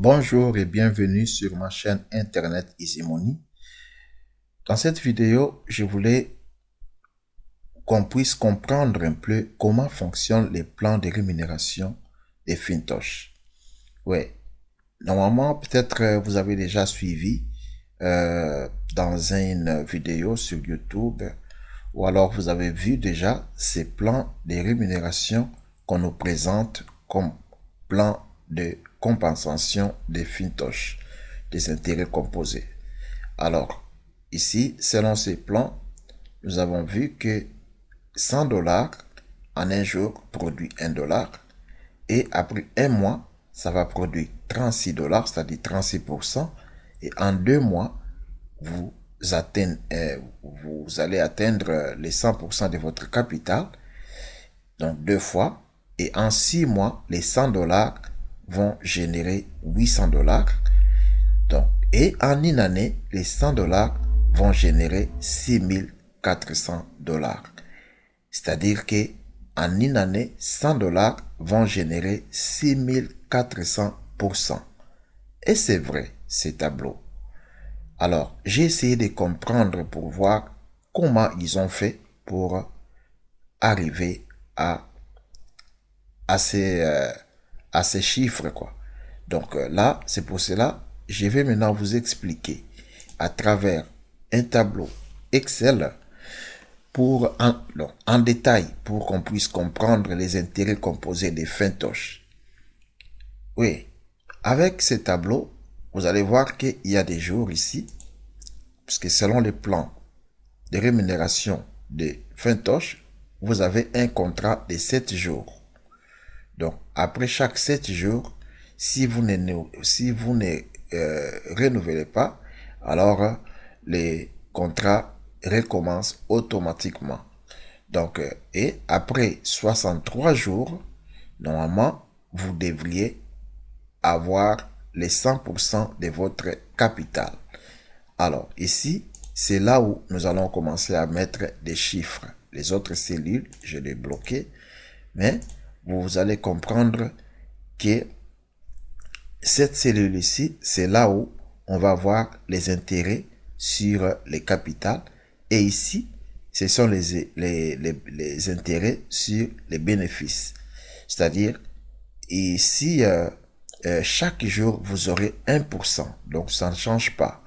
Bonjour et bienvenue sur ma chaîne internet EasyMoney. Dans cette vidéo, je voulais qu'on puisse comprendre un peu comment fonctionnent les plans de rémunération des Fintosh. Ouais, normalement, peut-être vous avez déjà suivi dans une vidéo sur YouTube ou alors vous avez vu déjà ces plans de rémunération qu'on nous présente comme plan de compensation des Fintosh, des intérêts composés. Alors, ici, selon ces plans, nous avons vu que 100 dollars en un jour produit 1 dollar et après un mois, ça va produire 36 dollars, c'est-à-dire 36%, et en 2 mois, vous allez atteindre les 100% de votre capital, donc 2 fois, et en 6 mois, les 100 dollars vont générer 800 dollars. Donc, et en une année, les 100 dollars vont générer 6400 dollars. C'est-à-dire que en une année, 100 dollars vont générer 6400%. Et c'est vrai, ces tableaux. Alors, j'ai essayé de comprendre pour voir comment ils ont fait pour arriver à ces chiffres, quoi. Donc là, c'est pour cela, je vais maintenant vous expliquer à travers un tableau Excel en détail pour qu'on puisse comprendre les intérêts composés des Fintosh. Oui, avec ces tableaux, vous allez voir qu'il y a des jours ici, puisque selon les plans de rémunération des Fintosh, vous avez un contrat de 7 jours. Donc, après chaque 7 jours, si vous ne renouvelez pas, alors les contrats recommencent automatiquement. Donc, et après 63 jours, normalement, vous devriez avoir les 100% de votre capital. Alors, ici, c'est là où nous allons commencer à mettre des chiffres. Les autres cellules, je les bloquais, mais vous allez comprendre que cette cellule ici, c'est là où on va voir les intérêts sur les capitales. Et ici, ce sont les intérêts sur les bénéfices. C'est-à-dire, ici, chaque jour, vous aurez 1%. Donc, ça ne change pas.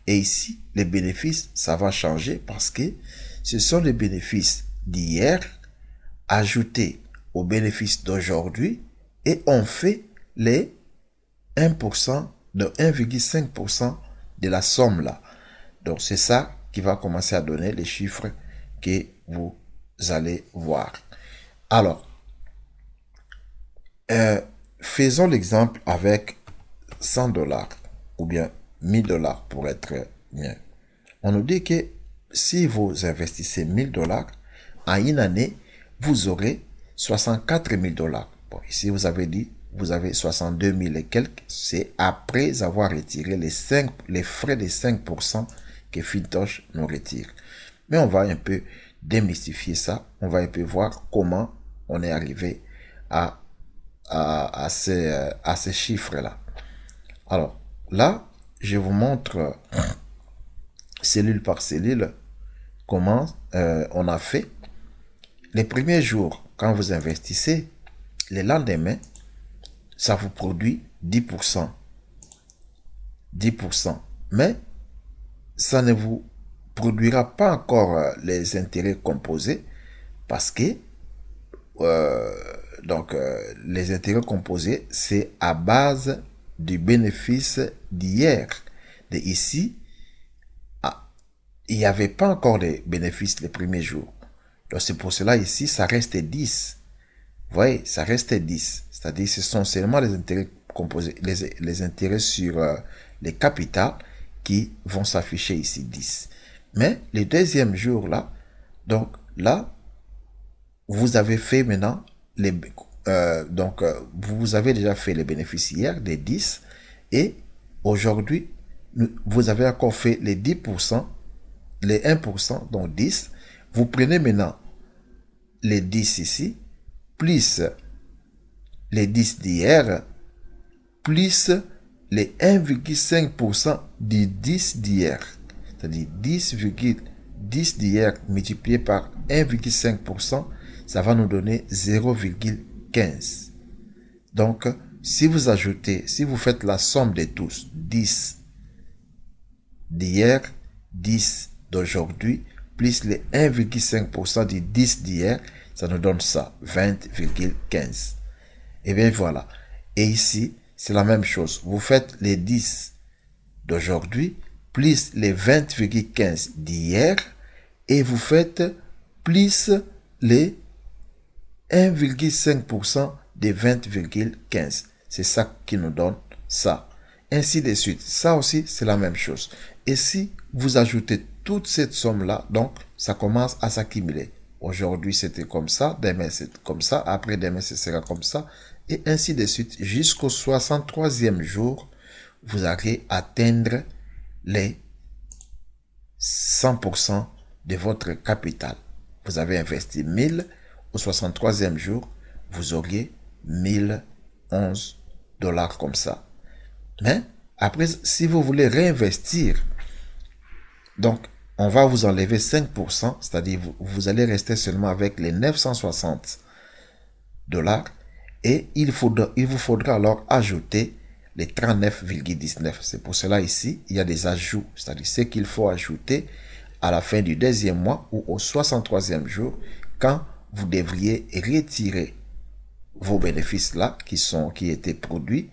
Et ici, les bénéfices, ça va changer parce que ce sont les bénéfices d'hier ajoutés aux bénéfices d'aujourd'hui et on fait les 1% de 1,5% de la somme là. Donc c'est ça qui va commencer à donner les chiffres que vous allez voir. Alors, faisons l'exemple avec 100 dollars ou bien 1000 dollars pour être mieux. On nous dit que si vous investissez 1000 dollars, en une année, vous aurez 64 000 dollars. Bon, ici, vous avez dit, vous avez 62 000 et quelques. C'est après avoir retiré les frais de 5% que Fintosh nous retire. Mais on va un peu démystifier ça. On va un peu voir comment on est arrivé à ces chiffres-là. Alors, là, je vous montre cellule par cellule comment on a fait. Les premiers jours, quand vous investissez, les lendemains, ça vous produit 10%. 10%. Mais ça ne vous produira pas encore les intérêts composés parce que les intérêts composés, c'est à base du bénéfice d'hier. De ici, il n'y avait pas encore de bénéfices les premiers jours. Donc c'est pour cela ici, ça reste 10. Vous voyez, ça reste 10. C'est-à-dire ce sont seulement les intérêts composés, les intérêts sur les capitales qui vont s'afficher ici 10. Mais le deuxième jour là, donc là, vous avez fait maintenant vous avez déjà fait les bénéfices hier des 10 et aujourd'hui, vous avez encore fait les 10%, les 1%, donc 10. Vous prenez maintenant les 10 ici, plus les 10 d'hier, plus les 1,5% du 10 d'hier. C'est-à-dire 10,10 d'hier multiplié par 1,5%, ça va nous donner 0,15. Donc, si vous faites la somme de tous, 10 d'hier, 10 d'aujourd'hui, plus les 1,5% du 10 d'hier, ça nous donne ça, 20,15. Et bien voilà. Et ici, c'est la même chose. Vous faites les 10 d'aujourd'hui, plus les 20,15 d'hier, et vous faites plus les 1,5% des 20,15. C'est ça qui nous donne ça. Ainsi de suite. Ça aussi, c'est la même chose. Et si vous ajoutez toute cette somme-là, donc, ça commence à s'accumuler. Aujourd'hui, c'était comme ça. Demain, c'est comme ça. Après, demain, ce sera comme ça. Et ainsi de suite. Jusqu'au 63e jour, vous allez atteindre les 100% de votre capital. Vous avez investi 1000. Au 63e jour, vous auriez 1011 dollars comme ça. Mais après, si vous voulez réinvestir, donc on va vous enlever 5%, c'est-à-dire vous allez rester seulement avec les 960 dollars et il vous faudra alors ajouter les 39,19. C'est pour cela ici, il y a des ajouts, c'est-à-dire ce qu'il faut ajouter à la fin du deuxième mois ou au 63e jour quand vous devriez retirer vos bénéfices là qui étaient produits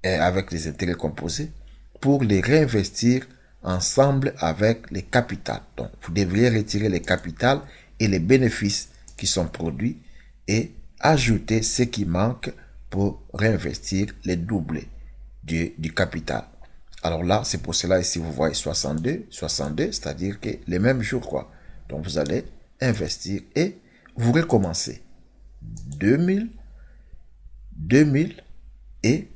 avec les intérêts composés pour les réinvestir ensemble avec les capitales. Donc, vous devriez retirer les capitales et les bénéfices qui sont produits et ajouter ce qui manque pour réinvestir les doublés du capital. Alors là, c'est pour cela ici, vous voyez 62, c'est-à-dire que les mêmes jours, quoi. Donc, vous allez investir et vous recommencez 2000 et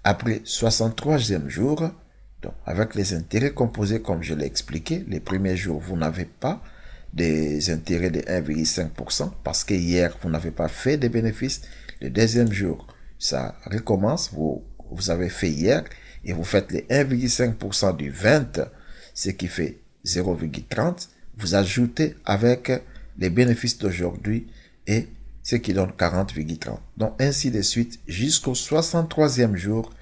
après 63e jour, donc avec les intérêts composés comme je l'ai expliqué, les premiers jours, vous n'avez pas des intérêts de 1,5% parce que hier, vous n'avez pas fait de bénéfices. Le deuxième jour, ça recommence, vous avez fait hier et vous faites les 1,5% du 20, ce qui fait 0,30. Vous ajoutez avec les bénéfices d'aujourd'hui et ce qui donne 40,30. Donc ainsi de suite, jusqu'au 63e jour,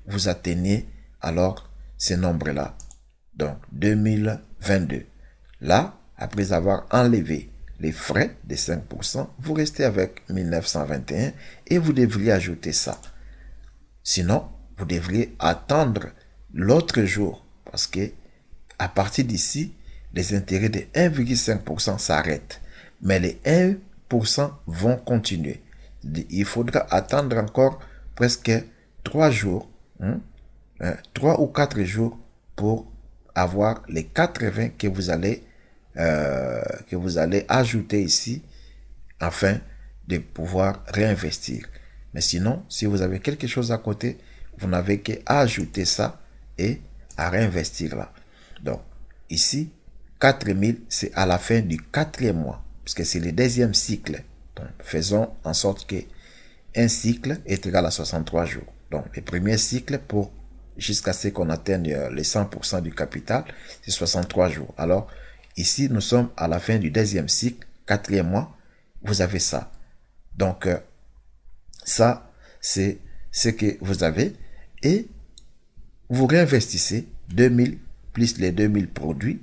vous atteignez alors ces nombres-là. Donc 2022. Là, après avoir enlevé les frais de 5%, vous restez avec 1921 et vous devriez ajouter ça. Sinon, vous devriez attendre l'autre jour parce que à partir d'ici, les intérêts de 1,5% s'arrêtent. Mais les 1% vont continuer. Il faudra attendre encore presque 3 jours, 3 ou 4 jours pour avoir les 80 que vous allez ajouter ici afin de pouvoir réinvestir. Mais sinon, si vous avez quelque chose à côté, vous n'avez qu'à ajouter ça et à réinvestir là. Donc, ici, 4000, c'est à la fin du 4e mois, puisque c'est le deuxième cycle. Donc, faisons en sorte que un cycle est égal à 63 jours. Donc, le premier cycle pour jusqu'à ce qu'on atteigne les 100% du capital, c'est 63 jours. Alors, ici, nous sommes à la fin du deuxième cycle, 4e mois, vous avez ça. Donc, ça, c'est ce que vous avez et vous réinvestissez 2000 plus les 2000 produits,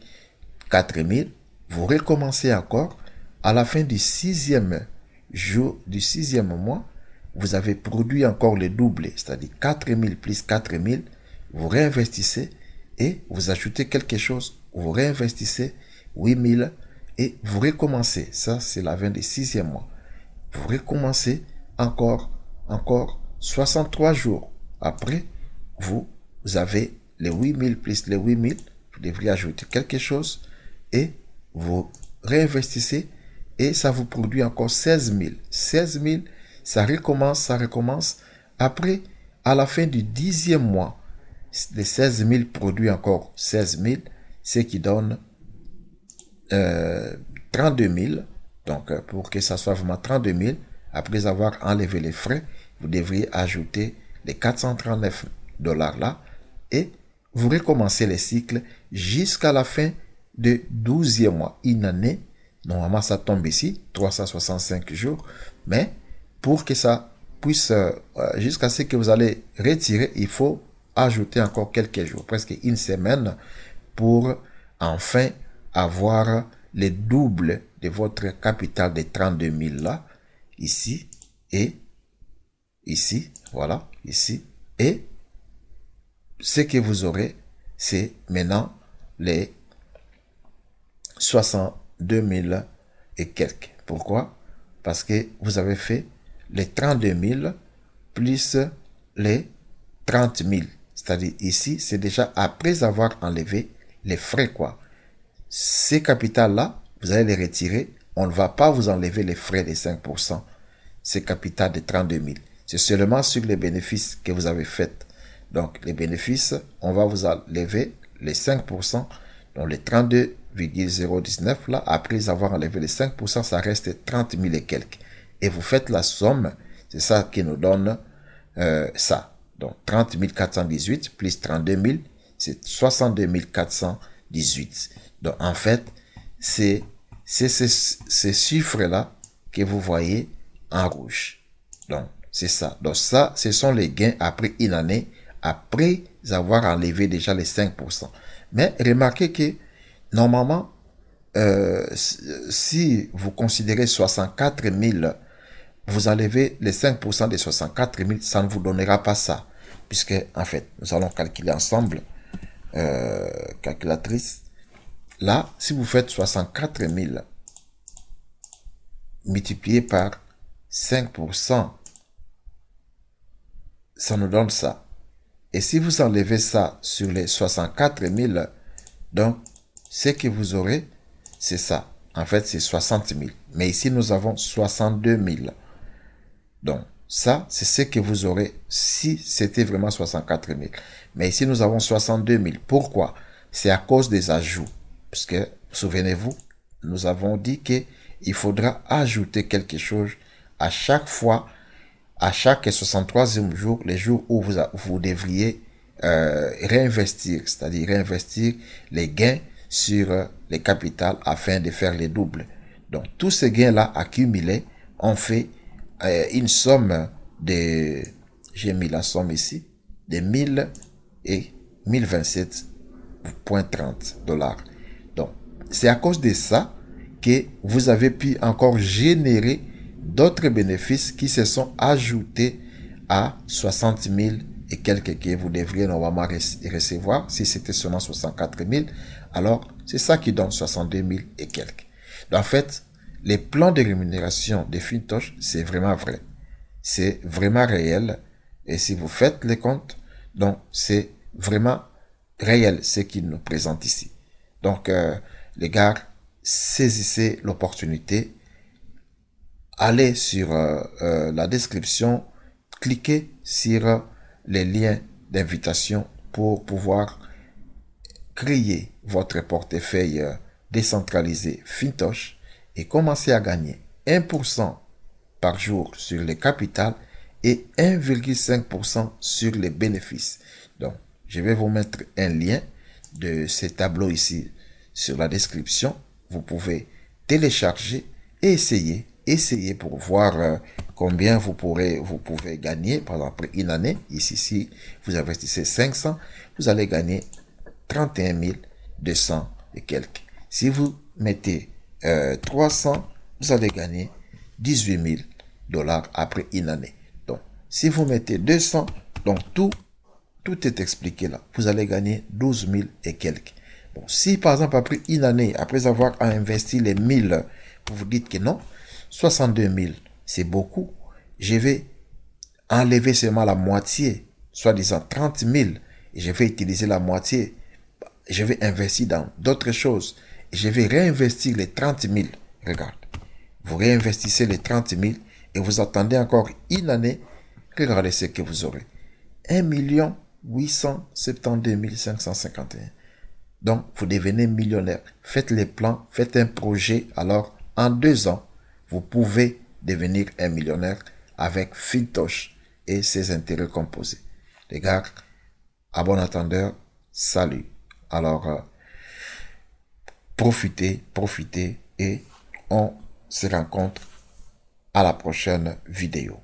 4000, vous recommencez encore à la fin du 6e jour, du 6e mois, vous avez produit encore le doublé, c'est-à-dire 4000 plus 4000, vous réinvestissez et vous ajoutez quelque chose, vous réinvestissez 8000 et vous recommencez. Ça, c'est la fin du 6e mois. Vous recommencez encore 63 jours. Après, vous avez les 8000 plus les 8000, vous devriez ajouter quelque chose et vous réinvestissez et ça vous produit encore 16 000. 16 000, ça recommence. Après, à la fin du 10e mois, les 16 000 produit encore 16 000, ce qui donne 32 000. Donc, pour que ça soit vraiment 32 000, après avoir enlevé les frais, vous devriez ajouter les 439 dollars là et vous recommencez les cycles jusqu'à la fin de 12e mois. Une année, normalement ça tombe ici, 365 jours, mais pour que ça puisse, jusqu'à ce que vous allez retirer, il faut ajouter encore quelques jours, presque une semaine, pour enfin avoir le double de votre capital de 32 000 là, ici, et ici, voilà, ici, et ce que vous aurez, c'est maintenant les 62 000 et quelques. Pourquoi? Parce que vous avez fait les 32 000 plus les 30 000. C'est-à-dire ici, c'est déjà après avoir enlevé les frais, quoi. Ces capitales-là, vous allez les retirer. On ne va pas vous enlever les frais de 5%. Ces capitales de 32 000. C'est seulement sur les bénéfices que vous avez fait. Donc, les bénéfices, on va vous enlever les 5%. Donc, les 32,019 là, après avoir enlevé les 5%, ça reste 30 000 et quelques. Et vous faites la somme, c'est ça qui nous donne ça. Donc, 30 418 plus 32 000, c'est 62 418. Donc, en fait, c'est ces chiffres-là que vous voyez en rouge. Donc, c'est ça. Donc, ça, ce sont les gains après une année, après avoir enlevé déjà les 5%. Mais remarquez que, normalement, si vous considérez 64 000, vous enlevez les 5% des 64 000, ça ne vous donnera pas ça. Puisque, en fait, nous allons calculer ensemble, calculatrice. Là, si vous faites 64 000 multiplié par 5%, ça nous donne ça. Et si vous enlevez ça sur les 64 000, donc, ce que vous aurez, c'est ça. En fait, c'est 60 000. Mais ici, nous avons 62 000. Donc, ça, c'est ce que vous aurez si c'était vraiment 64 000. Mais ici, nous avons 62 000. Pourquoi? C'est à cause des ajouts. Parce que, souvenez-vous, nous avons dit qu'il faudra ajouter quelque chose à chaque fois, à chaque 63e jour, les jours où vous devriez réinvestir, c'est-à-dire réinvestir les gains sur les capitales afin de faire les doubles. Donc, tous ces gains-là accumulés ont fait une somme de, j'ai mis la somme ici, de 1000 et 1027,30 dollars. Donc, c'est à cause de ça que vous avez pu encore générer d'autres bénéfices qui se sont ajoutés à 60 000 et quelques que vous devriez normalement recevoir. Si c'était seulement 64 000, alors c'est ça qui donne 62 000 et quelques. Donc, en fait, les plans de rémunération de Fintosh, c'est vraiment vrai. C'est vraiment réel. Et si vous faites les comptes, donc c'est vraiment réel ce qu'il nous présente ici. Donc, les gars, saisissez l'opportunité. Allez sur la description, cliquez sur les liens d'invitation pour pouvoir créer votre portefeuille décentralisé Fintosh et commencer à gagner 1% par jour sur les capitales et 1,5% sur les bénéfices. Donc, je vais vous mettre un lien de ce tableau ici sur la description. Vous pouvez télécharger et essayer pour voir combien vous pouvez gagner. Par exemple, une année, ici, si vous investissez 500, vous allez gagner 31 200 et quelques. Si vous mettez 300, vous allez gagner 18 000 dollars après une année. Donc, si vous mettez 200, donc tout est expliqué là. Vous allez gagner 12 000 et quelques. Bon, si par exemple après une année, après avoir investi les 1000, vous vous dites que non, 62 000, c'est beaucoup. Je vais enlever seulement la moitié, soit disant 30 000, et je vais utiliser la moitié. Je vais investir dans d'autres choses. Et je vais réinvestir les 30 000. Regarde. Vous réinvestissez les 30 000 et vous attendez encore une année. Regardez ce que vous aurez. 1 872 551. Donc, vous devenez millionnaire. Faites les plans, faites un projet. Alors, en 2 ans, vous pouvez devenir un millionnaire avec Fintosh et ses intérêts composés. Les gars, À bon entendeur, salut. Alors, profitez et on se rencontre à la prochaine vidéo.